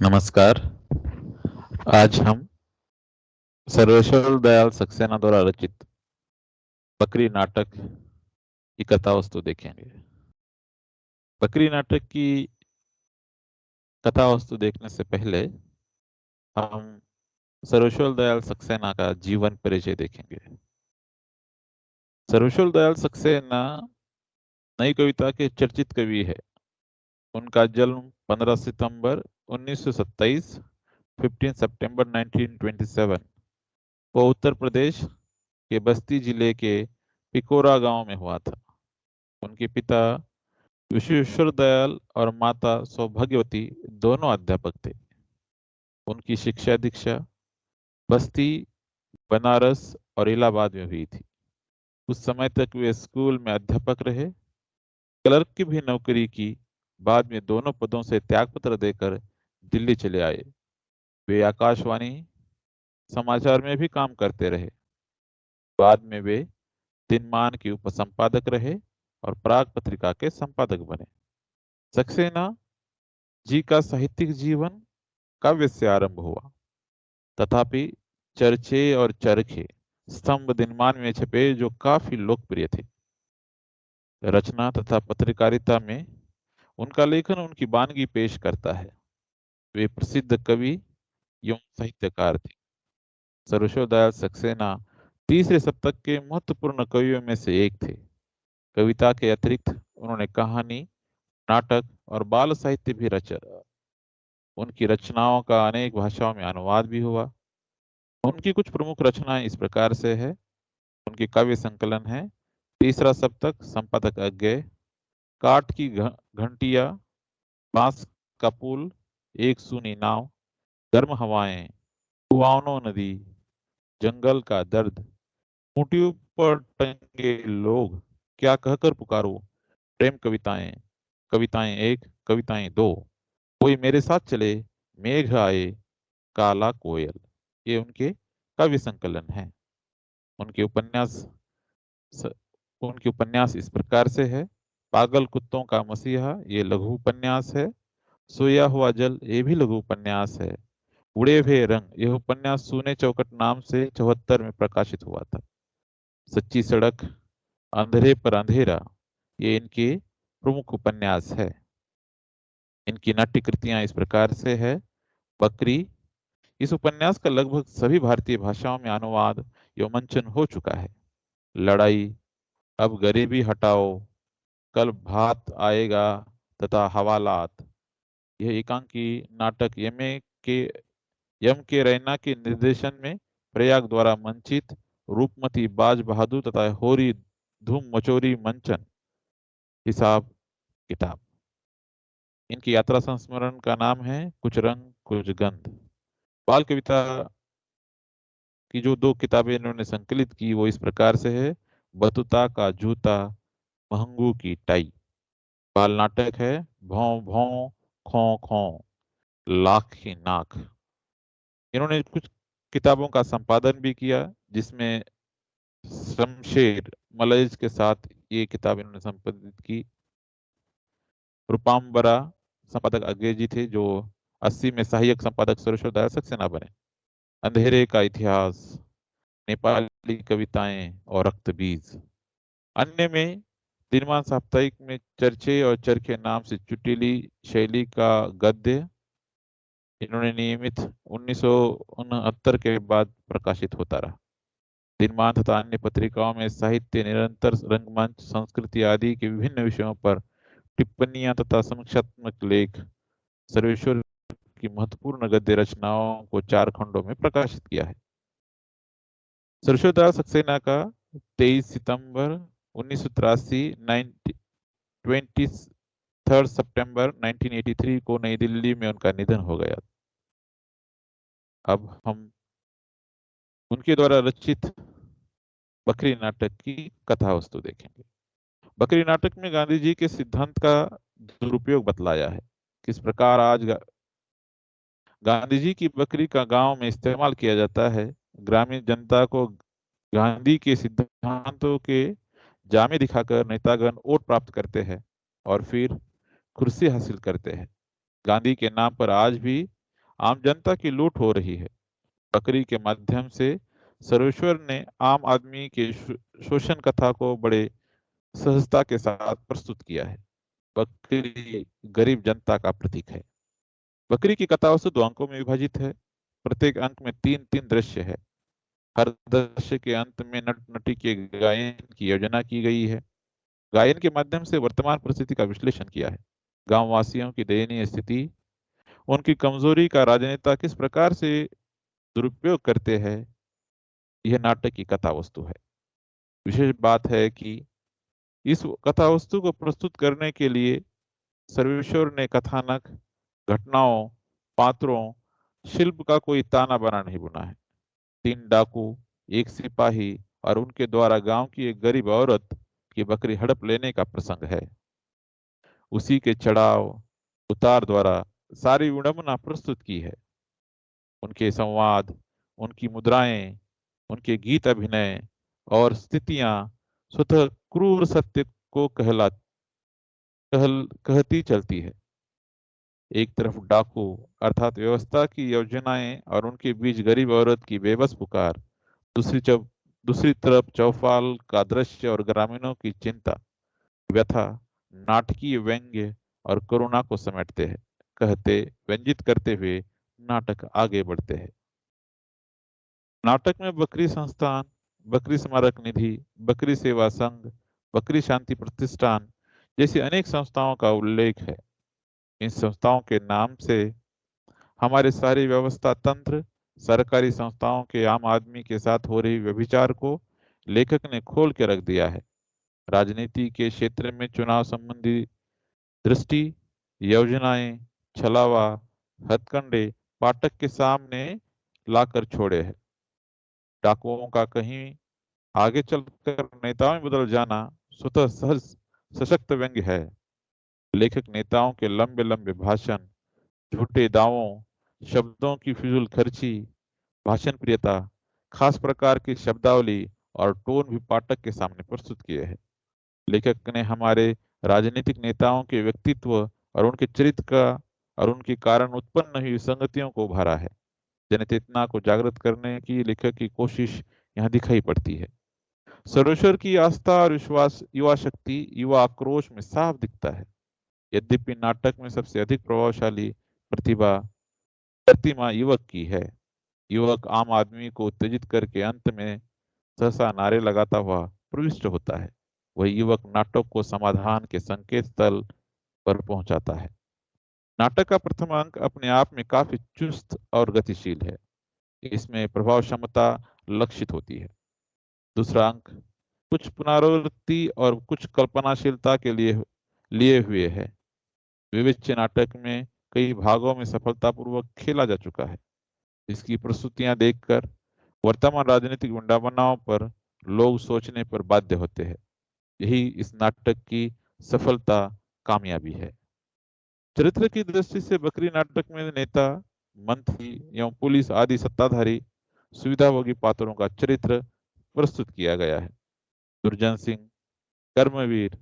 नमस्कार। आज हम सर्वेश्वर दयाल सक्सेना द्वारा रचित बकरी नाटक की कथा वस्तु देखेंगे। बकरी नाटक की कथा वस्तु देखने से पहले हम सर्वेश्वर दयाल सक्सेना का जीवन परिचय देखेंगे। सर्वेश्वर दयाल सक्सेना नई कविता के चर्चित कवि है। उनका जन्म 15 सितंबर 1927 15 सितंबर 1927 को उत्तर प्रदेश के बस्ती जिले के पिकोरा गांव में हुआ था। उनके पिता विश्वेश्वर दयाल और माता सौभाग्यवती दोनों अध्यापक थे। उनकी शिक्षा दीक्षा बस्ती, बनारस और इलाहाबाद में हुई थी। कुछ समय तक वे स्कूल में अध्यापक रहे, क्लर्क की भी नौकरी की। बाद में दोनों पदों से त्यागपत्र देकर दिल्ली चले आए। वे आकाशवाणी समाचार में भी काम करते रहे। बाद में वे दिनमान के उपसंपादक रहे और प्राग पत्रिका के संपादक बने। सक्सेना जी का साहित्यिक जीवन काव्य से आरंभ हुआ, तथापि चर्चे और चरखे स्तंभ दिनमान में छपे जो काफी लोकप्रिय थे। रचना तथा पत्रकारिता में उनका लेखन उनकी बानगी पेश करता है। वे प्रसिद्ध कवि एवं साहित्यकार थे। सर्वेश्वर दयाल सक्सेना तीसरे शतक के महत्वपूर्ण कवियों में से एक थे। कविता के अतिरिक्त उन्होंने कहानी, नाटक और बाल साहित्य भी रचा। उनकी रचनाओं का अनेक भाषाओं में अनुवाद भी हुआ। उनकी कुछ प्रमुख रचनाएं इस प्रकार से है। उनके काव्य संकलन है तीसरा सप्तक, संपादक अज्ञेय, काठ की घंटिया, बांस का पुल, एक सूनी नाव, गर्म हवाएं, कुआनो नदी, जंगल का दर्द, खूंटियों पर टंगे लोग, क्या कहकर पुकारो, प्रेम कविताएं, कविताएं एक, कविताएं दो, कोई मेरे साथ चले, मेघ आए, काला कोयल। ये उनके काव्य संकलन हैं। उनके उपन्यास स- उनके उपन्यास इस प्रकार से है। पागल कुत्तों का मसीहा, ये लघु उपन्यास है। सोया हुआ जल, ये भी लघु उपन्यास है। उड़े हुए रंग, यह उपन्यास सूने चौखट नाम से 74 में प्रकाशित हुआ था। सच्ची सड़क, अंधेरे पर अंधेरा, ये इनके प्रमुख उपन्यास है। इनकी नाट्य कृतियां इस प्रकार से है। बकरी, इस उपन्यास का लगभग सभी भारतीय भाषाओं में अनुवाद एवं मंचन हो चुका है। लड़ाई, अब गरीबी हटाओ, कल भात आएगा तथा हवालात, यह एकांकी नाटक के यम के रैना के निर्देशन में प्रयाग द्वारा मंचित रूपमती बाज बहादुर तथा होरी धूम मचोरी मंचन हिसाब किताब। इनकी यात्रा संस्मरण का नाम है कुछ रंग कुछ गंध। बाल कविता की जो दो किताबें इन्होंने संकलित की वो इस प्रकार से है। बतुता का जूता, महंगू की टाई। बाल नाटक है भौं भौं, खो खो, लाख की नाक। इन्होंने कुछ किताबों का संपादन भी किया, जिसमें शमशेर मलयज के साथ ये किताब इन्होंने संपादित की। रूपाम्बरा संपादक अज्ञेय जी थे, जो 80 में सहायक संपादक सुरेश्वर दयाल सक्सेना बने। अंधेरे का इतिहास, नेपाली कविताएं और रक्त बीज। अन्य में दिनमान साप्ताहिक में चर्चे और चरखे नाम से चुटीली शैली का गद्य इन्होंने नियमित 1969 के बाद प्रकाशित होता रहा। दिनमान तथा अन्य पत्रिकाओं में साहित्य, निरंतर रंगमंच, संस्कृति आदि के विभिन्न विषयों पर टिप्पणियां तथा समीक्षात्मक लेख। सर्वेश्वर की महत्वपूर्ण गद्य रचनाओं को 4 खंडों में प्रकाशित किया है। सर्वेश्वर दयाल सक्सेना का 23 सितंबर 1983 23 सितंबर 1983 को नई दिल्ली में उनका निधन हो गया। अब हम उनके द्वारा रचित बकरी नाटक की कथा वस्तु देखेंगे। बकरी नाटक में गांधी जी के सिद्धांत का दुरुपयोग बतलाया है। किस प्रकार आज गांधी जी की बकरी का गांव में इस्तेमाल किया जाता है। ग्रामीण जनता को गांधी के सिद्धांतों के जामे दिखाकर नेतागण वोट प्राप्त करते हैं और फिर कुर्सी हासिल करते हैं। गांधी के नाम पर आज भी आम जनता की लूट हो रही है। बकरी के माध्यम से सर्वेश्वर ने आम आदमी के शोषण कथा को बड़े सहजता के साथ प्रस्तुत किया है। बकरी गरीब जनता का प्रतीक है। बकरी की कथा वस्तु 2 अंकों में विभाजित है। प्रत्येक अंक में 3-3 दृश्य है। हर दृश्य के अंत में नट नटी के गायन की योजना की गई है। गायन के माध्यम से वर्तमान परिस्थिति का विश्लेषण किया है। गांव वासियों की दयनीय स्थिति, उनकी कमजोरी का राजनेता किस प्रकार से दुरुपयोग करते हैं, यह नाटक की कथा वस्तु है। विशेष बात है कि इस कथा वस्तु को प्रस्तुत करने के लिए सर्वेश्वर ने कथानक, घटनाओं, पात्रों, शिल्प का कोई ताना बाना नहीं बुना है। 3 डाकू, एक सिपाही और उनके द्वारा गांव की एक गरीब औरत की बकरी हड़प लेने का प्रसंग है। उसी के चढ़ाव उतार द्वारा सारी विडंबना प्रस्तुत की है। उनके संवाद, उनकी मुद्राएं, उनके गीत अभिनय और स्थितियां स्वतः क्रूर सत्य को कहती चलती है। एक तरफ डाकू अर्थात व्यवस्था की योजनाएं और उनके बीच गरीब औरत की बेबस पुकार, दूसरी तरफ चौपाल का दृश्य और ग्रामीणों की चिंता, व्यथा, नाटकीय व्यंग्य और करुणा को समेटते हैं। कहते व्यंजित करते हुए नाटक आगे बढ़ते हैं। नाटक में बकरी संस्थान, बकरी स्मारक निधि, बकरी सेवा संघ, बकरी शांति प्रतिष्ठान जैसी अनेक संस्थाओं का उल्लेख है। इन संस्थाओं के नाम से हमारे सारी व्यवस्था तंत्र, सरकारी संस्थाओं के आम आदमी के साथ हो रही व्यभिचार को लेखक ने खोल के रख दिया है। राजनीति के क्षेत्र में चुनाव संबंधी दृष्टि, योजनाएं, छलावा, हथकंडे पाठक के सामने लाकर छोड़े हैं। डाकुओं का कहीं आगे चलकर नेताओं में बदल जाना स्वतः सहज सशक्त व्यंग्य है। लेखक नेताओं के लंबे लंबे भाषण, झूठे दावों, शब्दों की फिजूल खर्ची, भाषण प्रियता, खास प्रकार की शब्दावली और टोन भी पाठक के सामने प्रस्तुत किए हैं। लेखक ने हमारे राजनीतिक नेताओं के व्यक्तित्व और उनके चरित्र का और उनके कारण उत्पन्न हुई संगतियों को उभारा है। जनचेतना को जागृत करने की लेखक की कोशिश यहाँ दिखाई पड़ती है। सर्वेश्वर की आस्था और विश्वास युवा शक्ति, युवा आक्रोश में साफ दिखता है। यद्यपि नाटक में सबसे अधिक प्रभावशाली प्रतिमा युवक की है। युवक आम आदमी को उत्तेजित करके अंत में सहसा नारे लगाता हुआ प्रविष्ट होता है। वह युवक नाटक को समाधान के संकेत स्थल पर पहुंचाता है। नाटक का प्रथम अंक अपने आप में काफी चुस्त और गतिशील है। इसमें प्रभाव क्षमता लक्षित होती है। दूसरा अंक कुछ पुनरावृत्ति और कुछ कल्पनाशीलता के लिए हुए है। विविध नाटक में कई भागों में सफलतापूर्वक खेला जा चुका है। इसकी प्रस्तुतियां देखकर वर्तमान राजनीतिक विडंबनाओं पर लोग सोचने पर बाध्य होते हैं। यही इस नाटक की सफलता, कामयाबी है। चरित्र की दृष्टि से बकरी नाटक में नेता, मंत्री एवं पुलिस आदि सत्ताधारी सुविधाभोगी पात्रों का चरित्र प्रस्तुत किया गया है। दुर्जन सिंह, कर्मवीर,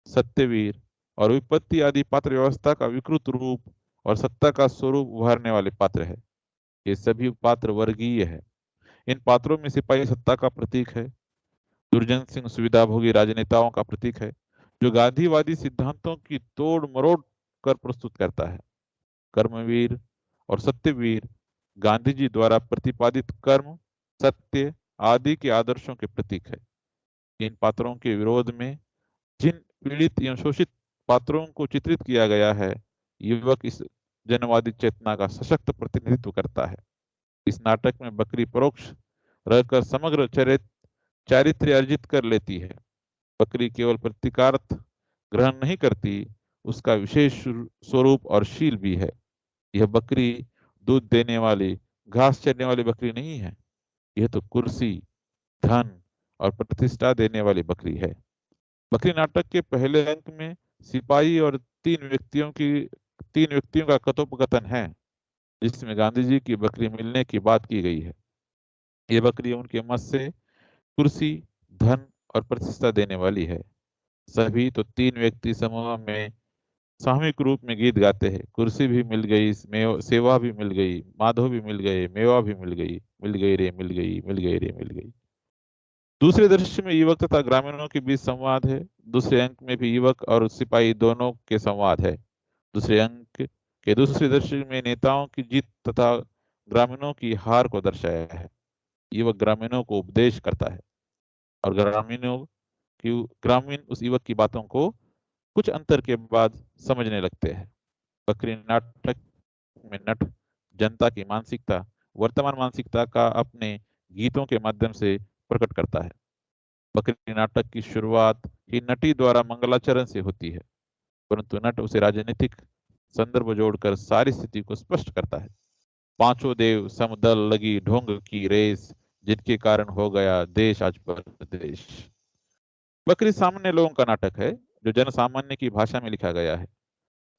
सत्यवीर और विपत्ति आदि पात्र व्यवस्था का विकृत रूप और सत्ता का स्वरूप उभारने वाले पात्र है। ये सभी पात्र वर्गीय है। इन पात्रों में सिपाही सत्ता का प्रतीक है। दुर्जन सिंह सुविधाभोगी राजनेताओं का प्रतीक है, जो गांधीवादी सिद्धांतों की तोड़ मरोड़ कर प्रस्तुत करता है। कर्मवीर और सत्यवीर गांधी जी द्वारा प्रतिपादित कर्म, सत्य आदि के आदर्शों के प्रतीक है। इन पात्रों के विरोध में जिन पीड़ित एवं शोषित पात्रों को चित्रित किया गया है, युवक इस जनवादी चेतना का सशक्त प्रतिनिधित्व करता है। इस नाटक में बकरी परोक्ष रहकर समग्र चारित्र्य अर्जित कर लेती है। बकरी केवल प्रतीकार्थ ग्रहण नहीं करती, उसका विशेष स्वरूप और शील भी है। यह बकरी दूध देने वाली, घास चरने वाली बकरी नहीं है। यह तो कुर्सी, धन और प्रतिष्ठा देने वाली बकरी है। बकरी नाटक के पहले अंक में सिपाही और 3 व्यक्तियों का कथोपकथन है, जिसमें गांधी जी की बकरी मिलने की बात की गई है। ये बकरी उनके मत से कुर्सी, धन और प्रतिष्ठा देने वाली है। सभी तो 3 व्यक्ति समूह में सामूहिक रूप में गीत गाते हैं। कुर्सी भी मिल गई, सेवा भी मिल गई, माधव भी मिल गए, मेवा भी मिल गई रे मिल गई, मिल गई रे मिल गई। दूसरे दृश्य में युवक तथा ग्रामीणों के बीच संवाद है। दूसरे अंक में भी युवक और सिपाही दोनों के संवाद है। दूसरे अंक के दूसरे दृश्य में नेताओं की जीत तथा ग्रामीणों की हार को दर्शाया है। युवक ग्रामीणों को उपदेश करता है और ग्रामीण उस युवक की बातों को कुछ अंतर के बाद समझने लगते हैं। बकरी नाटक में नट जनता की मानसिकता, वर्तमान मानसिकता का अपने गीतों के माध्यम से प्रकट करता है। बकरी नाटक की शुरुआत ही नटी द्वारा मंगलाचरण से होती है, परंतु नट उसे राजनीतिक संदर्भ जोड़कर सारी स्थिति को स्पष्ट करता है। पांचों देव समदल लगी ढोंग की रेस, जिनके कारण हो गया देश आज परदेश। बकरी सामान्य लोगों का नाटक है जो जन सामान्य की भाषा में लिखा गया है।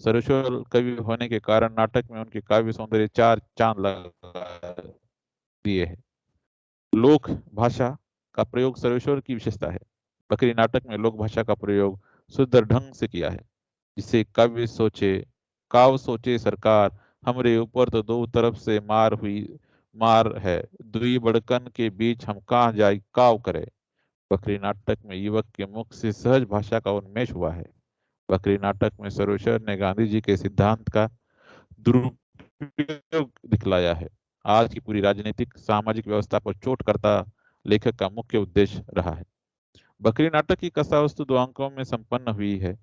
सर्वस्व कवि होने के कारण नाटक में उनके काव्य सौंदर्य चार चांद लगा दिए है। लोक भाषा का प्रयोग सर्वेश्वर की विशेषता है। बकरी नाटक में लोक भाषा का प्रयोग सुंदर ढंग से किया है, जिसे काव सोचे सरकार, हमरे ऊपर तो दो तरफ से मार है, दुई बड़कन के बीच हम कहाँ जाए काव करे। बकरी नाटक में युवक के मुख से सहज भाषा का उन्मेष हुआ है। बकरी नाटक में सर्वेश्वर ने गांधी जी के सिद्धांत का दुरुपयोग दिखलाया है। आज की पूरी राजनीतिक सामाजिक व्यवस्था पर चोट करता लेखक का मुख्य उद्देश्य रहा है। बकरी नाटक की कथा वस्तु 2 अंकों में संपन्न हुई है।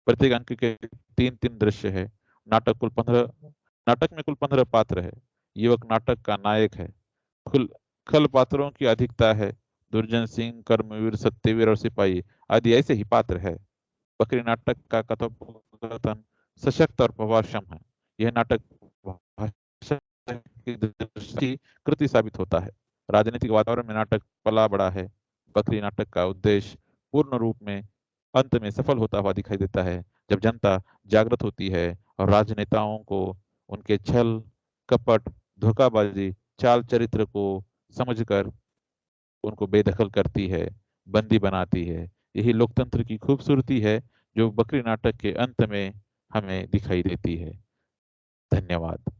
प्रत्येक अंक के 3-3 दृश्य है। नाटक में कुल 15 पात्र है। युवक नाटक का नायक है। कुल खल पात्रों की अधिकता है। दुर्जन सिंह, कर्मवीर, सत्यवीर और सिपाही आदि ऐसे ही पात्र है। बकरी नाटक का कथोपकथन सशक्त और प्रभावक्षम है। यह नाटक भाषा की दृष्टि कृति साबित होता है। राजनीतिक वातावरण में नाटक पला बड़ा है। बकरी नाटक का उद्देश्य पूर्ण रूप में अंत में सफल होता हुआ दिखाई देता है, जब जनता जागृत होती है और राजनेताओं को उनके छल, कपट, धोखाबाजी, चाल चरित्र को समझकर उनको बेदखल करती है, बंदी बनाती है। यही लोकतंत्र की खूबसूरती है, जो बकरी नाटक के अंत में हमें दिखाई देती है। धन्यवाद।